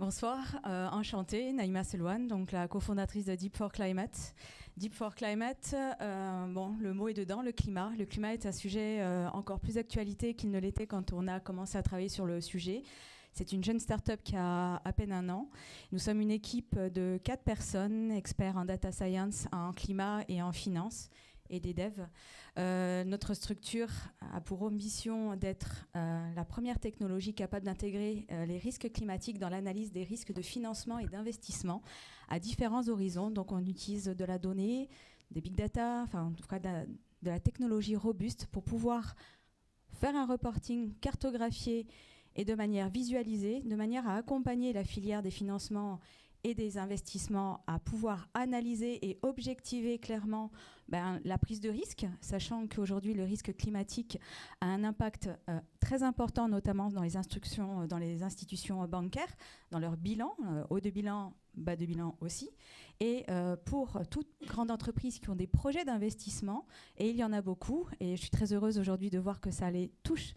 Bonsoir, enchantée, Naïma Selouane, donc la cofondatrice de Deep for Climate. Deep for Climate, bon, le mot est dedans, le climat. Le climat est un sujet encore plus d'actualité qu'il ne l'était quand on a commencé à travailler sur le sujet. C'est une jeune start-up qui a à peine un an. Nous sommes une équipe de 4 personnes, experts en data science, en climat et en finance, et des devs. Notre structure a pour ambition d'être la première technologie capable d'intégrer les risques climatiques dans l'analyse des risques de financement et d'investissement à différents horizons. Donc on utilise de la donnée, des big data, enfin en tout cas de la technologie robuste pour pouvoir faire un reporting cartographié et de manière visualisée, de manière à accompagner la filière des financements et des investissements à pouvoir analyser et objectiver clairement la prise de risque, sachant qu'aujourd'hui le risque climatique a un impact très important, notamment dans les institutions bancaires, dans leur bilan, haut de bilan, bas de bilan aussi, et pour toutes grandes entreprises qui ont des projets d'investissement, et il y en a beaucoup, et je suis très heureuse aujourd'hui de voir que ça les touche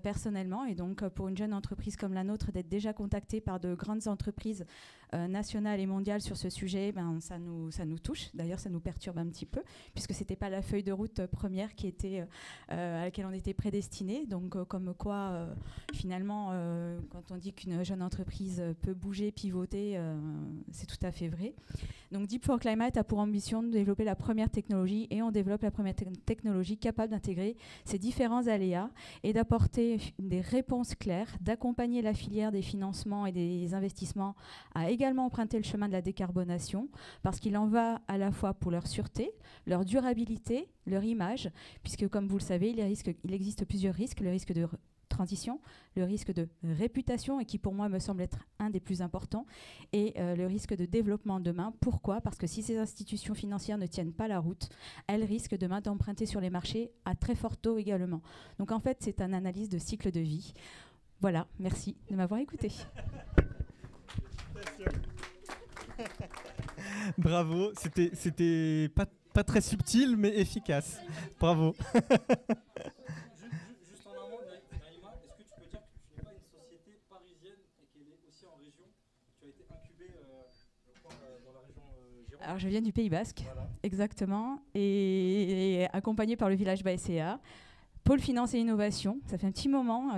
personnellement, et donc pour une jeune entreprise comme la nôtre, d'être déjà contactée par de grandes entreprises nationales et mondiales sur ce sujet, ça nous touche. D'ailleurs, ça nous perturbe un petit peu, puisque ce n'était pas la feuille de route première qui était, à laquelle on était prédestiné. Donc, comme quoi, finalement, quand on dit qu'une jeune entreprise peut bouger, pivoter, c'est tout à fait vrai. Donc, Deep for Climate a pour ambition de développer la première technologie, et on développe la première technologie capable d'intégrer ces différents aléas et d'apporter des réponses claires, d'accompagner la filière des financements et des investissements à également emprunter le chemin de la décarbonation, parce qu'il en va à la fois pour leur sûreté, leur durabilité, leur image, puisque comme vous le savez, il existe plusieurs risques, le risque de transition, le risque de réputation, et qui pour moi me semble être un des plus importants, et le risque de développement demain. Pourquoi ? Parce que si ces institutions financières ne tiennent pas la route, elles risquent demain d'emprunter sur les marchés à très fort taux également. Donc en fait, c'est une analyse de cycle de vie. Voilà, merci de m'avoir écouté. Bravo, c'était pas très subtil, mais efficace. Bravo. Juste en amont, Naïma, est-ce que tu peux dire que tu n'es pas une société parisienne et qu'elle est aussi en région? Tu as été incubée, je crois, dans la région Gironde. Alors je viens du Pays Basque, Voilà. exactement, et accompagnée par le village Baïséa. Pôle Finance et Innovation, ça fait un petit moment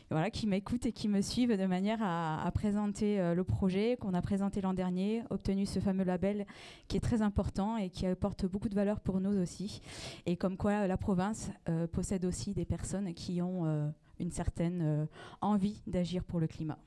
voilà, qui m'écoutent et qui me suivent de manière à présenter le projet qu'on a présenté l'an dernier, obtenu ce fameux label qui est très important et qui apporte beaucoup de valeur pour nous aussi. Et comme quoi la province possède aussi des personnes qui ont une certaine envie d'agir pour le climat.